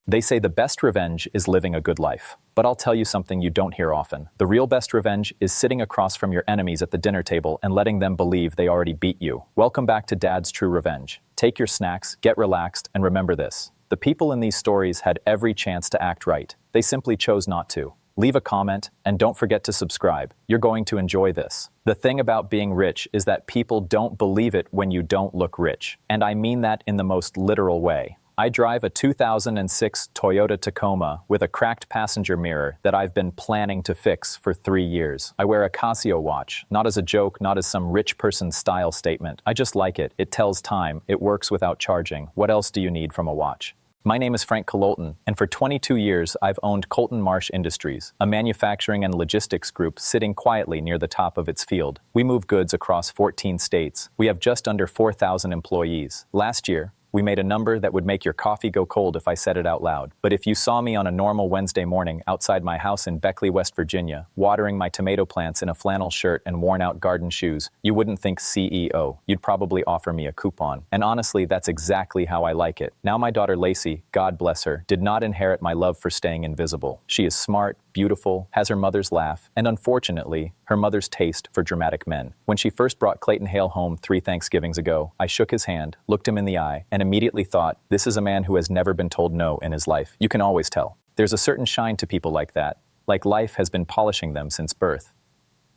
They say the best revenge is living a good life. But I'll tell you something you don't hear often. The real best revenge is sitting across from your enemies at the dinner table and letting them believe they already beat you. Welcome back to Dad's True Revenge. Take your snacks, get relaxed, and remember this. The people in these stories had every chance to act right. They simply chose not to. Leave a comment, and don't forget to subscribe. You're going to enjoy this. The thing about being rich is that people don't believe it when you don't look rich. And I mean that in the most literal way. I drive a 2006 Toyota Tacoma with a cracked passenger mirror that I've been planning to fix for 3 years. I wear a Casio watch, not as a joke, not as some rich person's style statement. I just like it. It tells time. It works without charging. What else do you need from a watch? My name is Frank Colton, and for 22 years I've owned Colton Marsh Industries, a manufacturing and logistics group sitting quietly near the top of its field. We move goods across 14 states. We have just under 4,000 employees. Last year, we made a number that would make your coffee go cold if I said it out loud. But if you saw me on a normal Wednesday morning outside my house in Beckley, West Virginia, watering my tomato plants in a flannel shirt and worn-out garden shoes, you wouldn't think CEO. You'd probably offer me a coupon. And honestly, that's exactly how I like it. Now my daughter Lacey, God bless her, did not inherit my love for staying invisible. She is smart, beautiful, has her mother's laugh, and unfortunately, her mother's taste for dramatic men. When she first brought Clayton Hale home 3 Thanksgivings ago, I shook his hand, looked him in the eye, and immediately thought, this is a man who has never been told no in his life. You can always tell. There's a certain shine to people like that, like life has been polishing them since birth.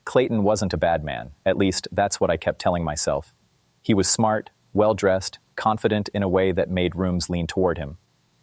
Clayton wasn't a bad man, at least that's what I kept telling myself. He was smart, well-dressed, confident in a way that made rooms lean toward him.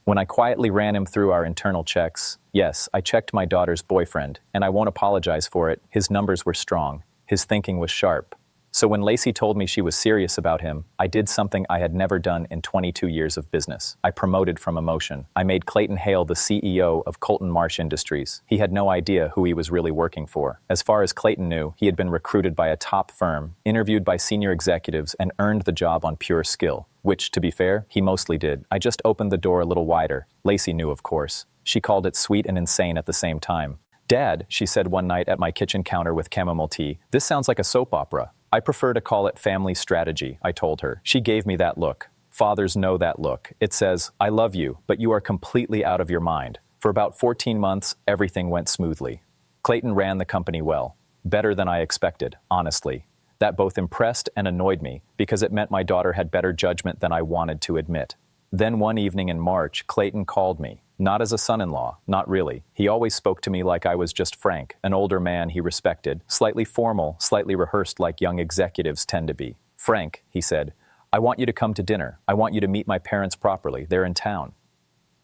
When I quietly ran him through our internal checks, yes, I checked my daughter's boyfriend, and I won't apologize for it, his numbers were strong, his thinking was sharp. So when Lacey told me she was serious about him, I did something I had never done in 22 years of business. I promoted from emotion. I made Clayton Hale the CEO of Colton Marsh Industries. He had no idea who he was really working for. As far as Clayton knew, he had been recruited by a top firm, interviewed by senior executives, and earned the job on pure skill. Which, to be fair, he mostly did. I just opened the door a little wider. Lacey knew, of course. She called it sweet and insane at the same time. Dad, she said one night at my kitchen counter with chamomile tea, this sounds like a soap opera. I prefer to call it family strategy, I told her. She gave me that look. Fathers know that look. It says, I love you, but you are completely out of your mind. For about 14 months, everything went smoothly. Clayton ran the company well. Better than I expected, honestly. That both impressed and annoyed me, because it meant my daughter had better judgment than I wanted to admit. Then one evening in March, Clayton called me. Not as a son-in-law, not really. He always spoke to me like I was just Frank, an older man he respected, slightly formal, slightly rehearsed like young executives tend to be. Frank, he said, I want you to come to dinner. I want you to meet my parents properly. They're in town.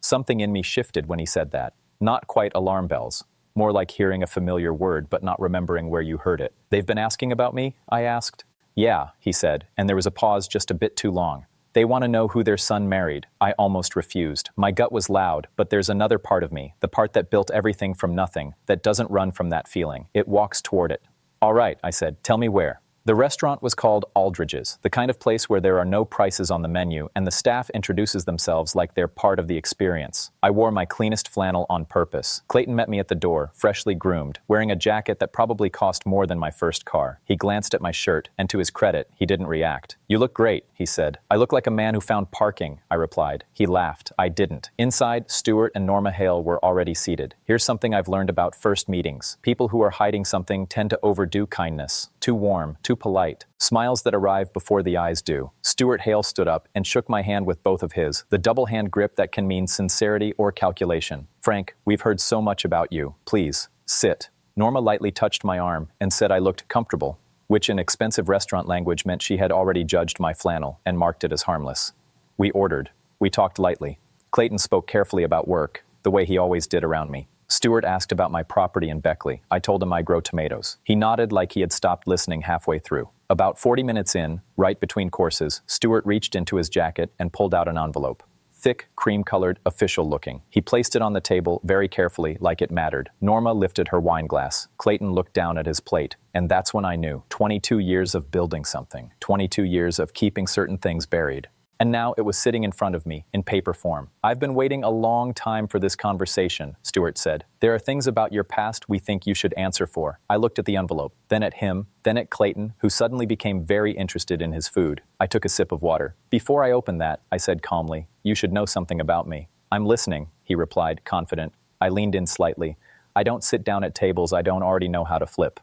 Something in me shifted when he said that. Not quite alarm bells. More like hearing a familiar word but not remembering where you heard it. They've been asking about me? I asked. Yeah, he said, and there was a pause just a bit too long. They want to know who their son married. I almost refused. My gut was loud, but there's another part of me, the part that built everything from nothing, that doesn't run from that feeling. It walks toward it. All right, I said, tell me where. The restaurant was called Aldridge's, the kind of place where there are no prices on the menu and the staff introduces themselves like they're part of the experience. I wore my cleanest flannel on purpose. Clayton met me at the door, freshly groomed, wearing a jacket that probably cost more than my first car. He glanced at my shirt, and to his credit, he didn't react. You look great, he said. I look like a man who found parking, I replied. He laughed. I didn't. Inside, Stuart and Norma Hale were already seated. Here's something I've learned about first meetings. People who are hiding something tend to overdo kindness. Too warm, too polite. Smiles that arrive before the eyes do. Stuart Hale stood up and shook my hand with both of his, the double hand grip that can mean sincerity or calculation. Frank, we've heard so much about you. Please, sit. Norma lightly touched my arm and said I looked comfortable, which in expensive restaurant language meant she had already judged my flannel and marked it as harmless. We ordered. We talked lightly. Clayton spoke carefully about work, the way he always did around me. Stuart asked about my property in Beckley. I told him I grow tomatoes. He nodded like he had stopped listening halfway through. About 40 minutes in, right between courses, Stuart reached into his jacket and pulled out an envelope. Thick, cream-colored, official-looking. He placed it on the table very carefully, like it mattered. Norma lifted her wine glass. Clayton looked down at his plate. And that's when I knew. 22 years of building something. 22 years of keeping certain things buried. And now it was sitting in front of me, in paper form. I've been waiting a long time for this conversation, Stuart said. There are things about your past we think you should answer for. I looked at the envelope, then at him, then at Clayton, who suddenly became very interested in his food. I took a sip of water. Before I opened that, I said calmly, you should know something about me. I'm listening, he replied, confident. I leaned in slightly. I don't sit down at tables I don't already know how to flip.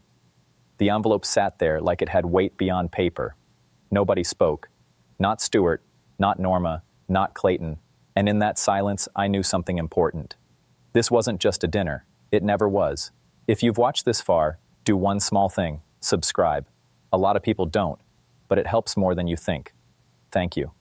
The envelope sat there like it had weight beyond paper. Nobody spoke. Not Stuart, not Norma, not Clayton. And in that silence, I knew something important. This wasn't just a dinner. It never was. If you've watched this far, do one small thing: subscribe. A lot of people don't, but it helps more than you think. Thank you.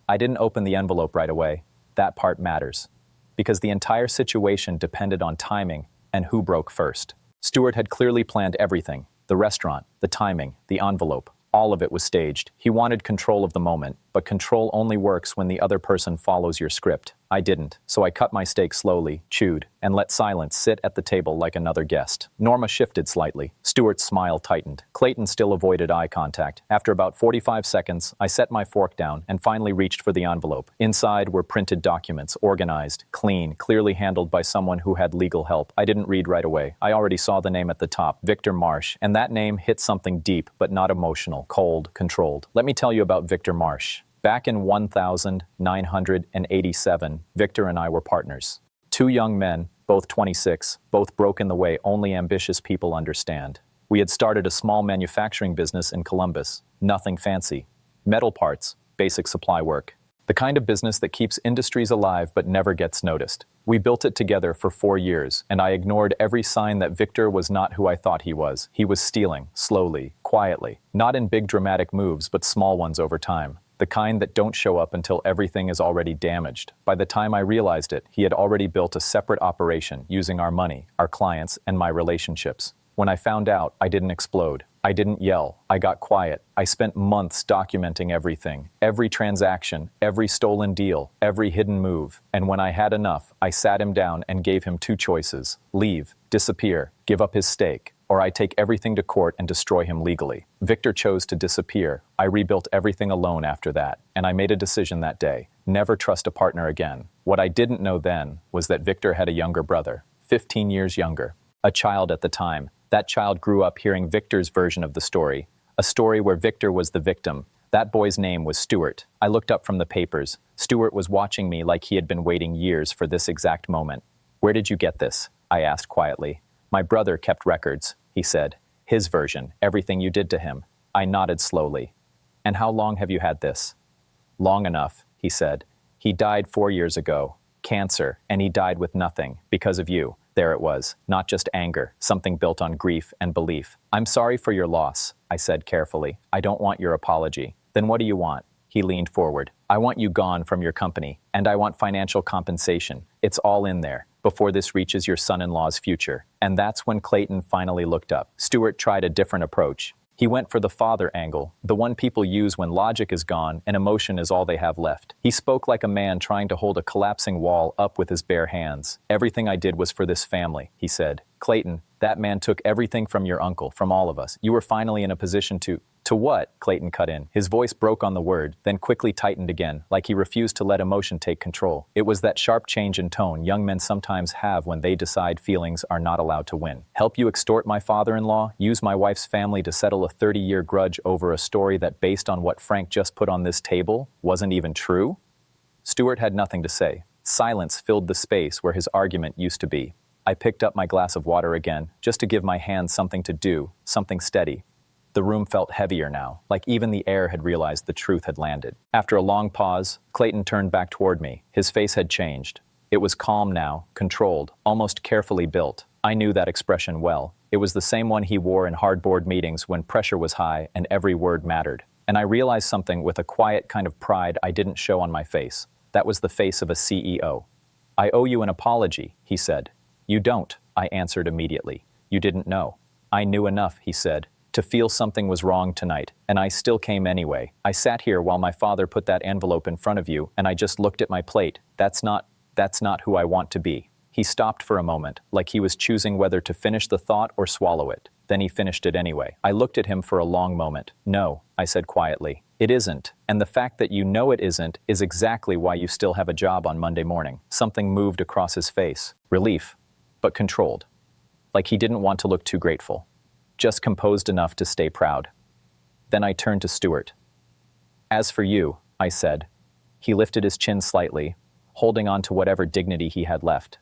I didn't open the envelope right away. That part matters. Because the entire situation depended on timing and who broke first. Stuart had clearly planned everything: the restaurant, the timing, the envelope. All of it was staged. He wanted control of the moment, but control only works when the other person follows your script. I didn't, so I cut my steak slowly, chewed, and let silence sit at the table like another guest. Norma shifted slightly. Stuart's smile tightened. Clayton still avoided eye contact. After about 45 seconds, I set my fork down and finally reached for the envelope. Inside were printed documents, organized, clean, clearly handled by someone who had legal help. I didn't read right away. I already saw the name at the top, Victor Marsh, and that name hit something deep, but not emotional, cold, controlled. Let me tell you about Victor Marsh. Back in 1987, Victor and I were partners. Two young men, both 26, both broke in the way only ambitious people understand. We had started a small manufacturing business in Columbus. Nothing fancy. Metal parts, basic supply work. The kind of business that keeps industries alive but never gets noticed. We built it together for 4 years, and I ignored every sign that Victor was not who I thought he was. He was stealing, slowly, quietly. Not in big dramatic moves, but small ones over time. The kind that don't show up until everything is already damaged. By the time I realized it, he had already built a separate operation using our money, our clients, and my relationships. When I found out, I didn't explode. I didn't yell. I got quiet. I spent months documenting everything, every transaction, every stolen deal, every hidden move. And when I had enough, I sat him down and gave him 2 choices: leave, disappear, give up his stake, or I take everything to court and destroy him legally. Victor chose to disappear. I rebuilt everything alone after that, and I made a decision that day: never trust a partner again. What I didn't know then was that Victor had a younger brother, 15 years younger, a child at the time. That child grew up hearing Victor's version of the story, a story where Victor was the victim. That boy's name was Stuart. I looked up from the papers. Stuart was watching me like he had been waiting years for this exact moment. "Where did you get this?" I asked quietly. "My brother kept records," he said. "His version, everything you did to him." I nodded slowly. "And how long have you had this?" "Long enough," he said. "He died 4 years ago. Cancer, and he died with nothing, because of you." There it was, not just anger, something built on grief and belief. "I'm sorry for your loss," I said carefully. "I don't want your apology." "Then what do you want?" He leaned forward. "I want you gone from your company, and I want financial compensation. It's all in there, before this reaches your son-in-law's future." And that's when Clayton finally looked up. Stuart tried a different approach. He went for the father angle, the one people use when logic is gone and emotion is all they have left. He spoke like a man trying to hold a collapsing wall up with his bare hands. "Everything I did was for this family," he said. "Clayton, that man took everything from your uncle, from all of us. You were finally in a position to..." "To what?" Clayton cut in. His voice broke on the word, then quickly tightened again, like he refused to let emotion take control. It was that sharp change in tone young men sometimes have when they decide feelings are not allowed to win. "Help you extort my father-in-law? Use my wife's family to settle a 30-year grudge over a story that, based on what Frank just put on this table, wasn't even true?" Stuart had nothing to say. Silence filled the space where his argument used to be. I picked up my glass of water again, just to give my hands something to do, something steady. The room felt heavier now, like even the air had realized the truth had landed. After a long pause, Clayton turned back toward me. His face had changed. It was calm now, controlled, almost carefully built. I knew that expression well. It was the same one he wore in hard-board meetings when pressure was high and every word mattered. And I realized something with a quiet kind of pride I didn't show on my face. That was the face of a CEO. "I owe you an apology," he said. "You don't," I answered immediately. "You didn't know." "I knew enough," he said, "to feel something was wrong tonight, and I still came anyway. I sat here while my father put that envelope in front of you, and I just looked at my plate. That's not who I want to be." He stopped for a moment, like he was choosing whether to finish the thought or swallow it. Then he finished it anyway. I looked at him for a long moment. "No," I said quietly. "It isn't, and the fact that you know it isn't is exactly why you still have a job on Monday morning." Something moved across his face. Relief, but controlled. Like he didn't want to look too grateful. Just composed enough to stay proud. Then I turned to Stuart. "As for you," I said. He lifted his chin slightly. holding on to whatever dignity he had left.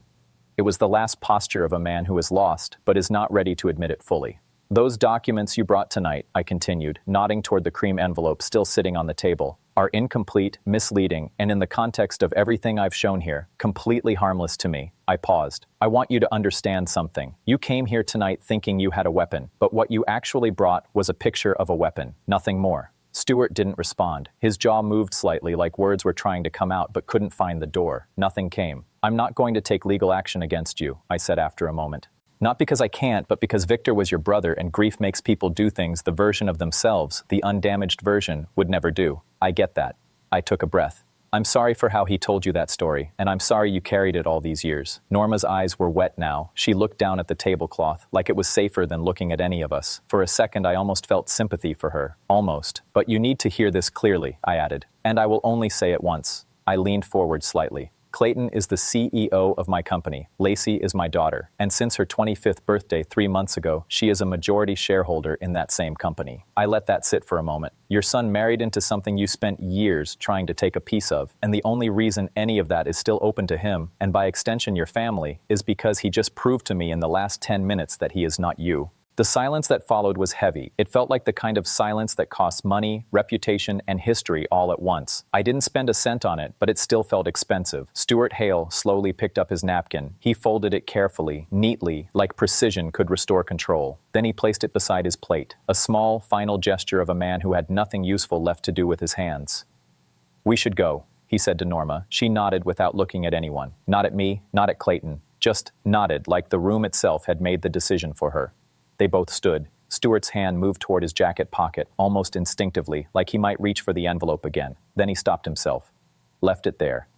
It was the last posture of a man who is lost, but is not ready to admit it fully. Those documents you brought tonight, I continued, nodding toward the cream envelope still sitting on the table, are incomplete, misleading, and in the context of everything I've shown here, completely harmless to me. I paused. I want you to understand something. You came here tonight thinking you had a weapon, but what you actually brought was a picture of a weapon, nothing more. Stuart didn't respond. His jaw moved slightly like words were trying to come out but couldn't find the door. Nothing came. I'm not going to take legal action against you, I said after a moment. Not because I can't, but because Victor was your brother and grief makes people do things the version of themselves, the undamaged version, would never do. I get that. I took a breath. I'm sorry for how he told you that story, and I'm sorry you carried it all these years. Norma's eyes were wet now. She looked down at the tablecloth, like it was safer than looking at any of us. For a second, I almost felt sympathy for her. Almost. But you need to hear this clearly, I added. And I will only say it once. I leaned forward slightly. Clayton is the CEO of my company. Lacey is my daughter. And since her 25th birthday 3 months ago, she is a majority shareholder in that same company. I let that sit for a moment. Your son married into something you spent years trying to take a piece of, and the only reason any of that is still open to him, and by extension your family, is because he just proved to me in the last 10 minutes that he is not you. The silence that followed was heavy. It felt like the kind of silence that costs money, reputation, and history all at once. I didn't spend a cent on it, but it still felt expensive. Stuart Hale slowly picked up his napkin. He folded it carefully, neatly, like precision could restore control. Then he placed it beside his plate, a small, final gesture of a man who had nothing useful left to do with his hands. We should go, he said to Norma. She nodded without looking at anyone. Not at me, not at Clayton. Just nodded like the room itself had made the decision for her. They both stood. Stuart's hand moved toward his jacket pocket, almost instinctively, like he might reach for the envelope again. Then he stopped himself. Left it there.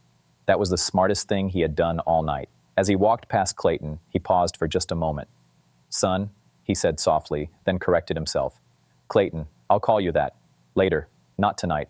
That was the smartest thing he had done all night. As he walked past Clayton, he paused for just a moment. Son, he said softly, then corrected himself. Clayton, I'll call you that. Later. Not tonight.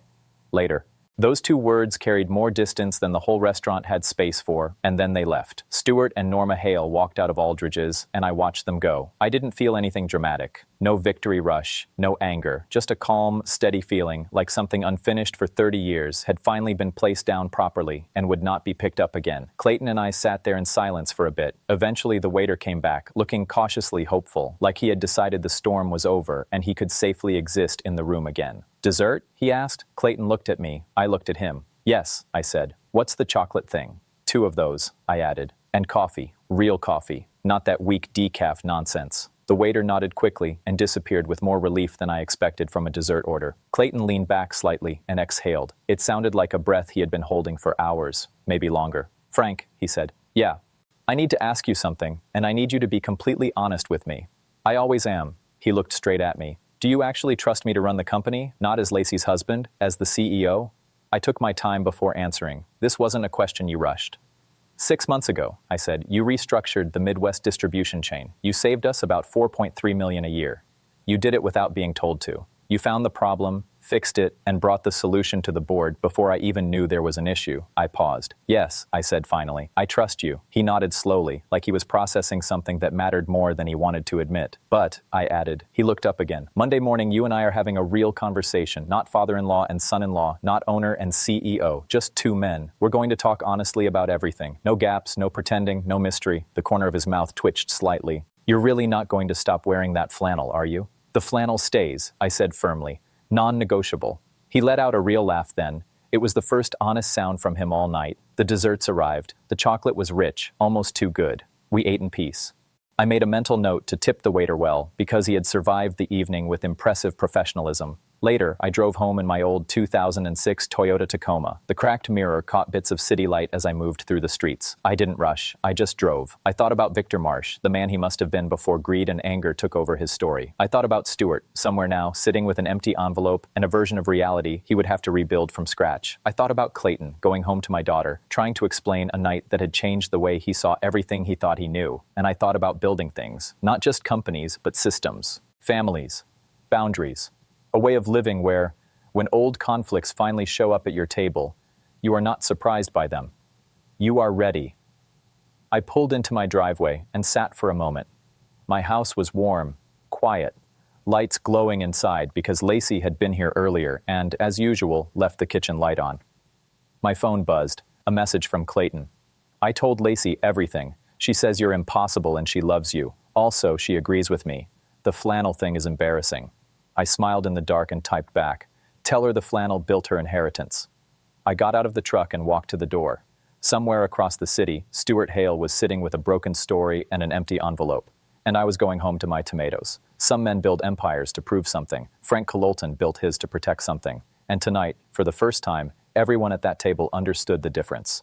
Later. Those two words carried more distance than the whole restaurant had space for, and then they left. Stuart and Norma Hale walked out of Aldridge's, and I watched them go. I didn't feel anything dramatic. No victory rush, no anger, just a calm, steady feeling, like something unfinished for 30 years had finally been placed down properly and would not be picked up again. Clayton and I sat there in silence for a bit. Eventually the waiter came back, looking cautiously hopeful, like he had decided the storm was over and he could safely exist in the room again. Dessert? He asked. Clayton looked at me. I looked at him. Yes, I said. What's the chocolate thing? 2 of those, I added. And coffee. Real coffee. Not that weak decaf nonsense. The waiter nodded quickly and disappeared with more relief than I expected from a dessert order. Clayton leaned back slightly and exhaled. It sounded like a breath he had been holding for hours, maybe longer. Frank, he said. Yeah. I need to ask you something, and I need you to be completely honest with me. I always am. He looked straight at me. Do you actually trust me to run the company, not as Lacey's husband, as the CEO? I took my time before answering. This wasn't a question you rushed. 6 months ago, I said, you restructured the Midwest distribution chain. You saved us about $4.3 million a year. You did it without being told to. You found the problem, fixed it, and brought the solution to the board before I even knew there was an issue. I paused. Yes, I said finally. I trust you. He nodded slowly, like he was processing something that mattered more than he wanted to admit. But, I added, he looked up again. Monday morning, you and I are having a real conversation. Not father-in-law and son-in-law, not owner and CEO, just 2 men. We're going to talk honestly about everything. No gaps, no pretending, no mystery. The corner of his mouth twitched slightly. You're really not going to stop wearing that flannel, are you? The flannel stays, I said firmly. Non-negotiable. He let out a real laugh then. It was the first honest sound from him all night. The desserts arrived. The chocolate was rich, almost too good. We ate in peace. I made a mental note to tip the waiter well, because he had survived the evening with impressive professionalism. Later, I drove home in my old 2006 Toyota Tacoma. The cracked mirror caught bits of city light as I moved through the streets. I didn't rush. I just drove. I thought about Victor Marsh, the man he must have been before greed and anger took over his story. I thought about Stuart, somewhere now, sitting with an empty envelope and a version of reality he would have to rebuild from scratch. I thought about Clayton, going home to my daughter, trying to explain a night that had changed the way he saw everything he thought he knew. And I thought about building things, not just companies, but systems, families, boundaries. A way of living where, when old conflicts finally show up at your table, you are not surprised by them. You are ready. I pulled into my driveway and sat for a moment. My house was warm, quiet, lights glowing inside because Lacey had been here earlier and, as usual, left the kitchen light on. My phone buzzed. A message from Clayton. I told Lacey everything. She says you're impossible and she loves you. Also, she agrees with me. The flannel thing is embarrassing. I smiled in the dark and typed back. Tell her the flannel built her inheritance. I got out of the truck and walked to the door. Somewhere across the city, Stuart Hale was sitting with a broken story and an empty envelope. And I was going home to my tomatoes. Some men build empires to prove something. Frank Cololton built his to protect something. And tonight, for the first time, everyone at that table understood the difference.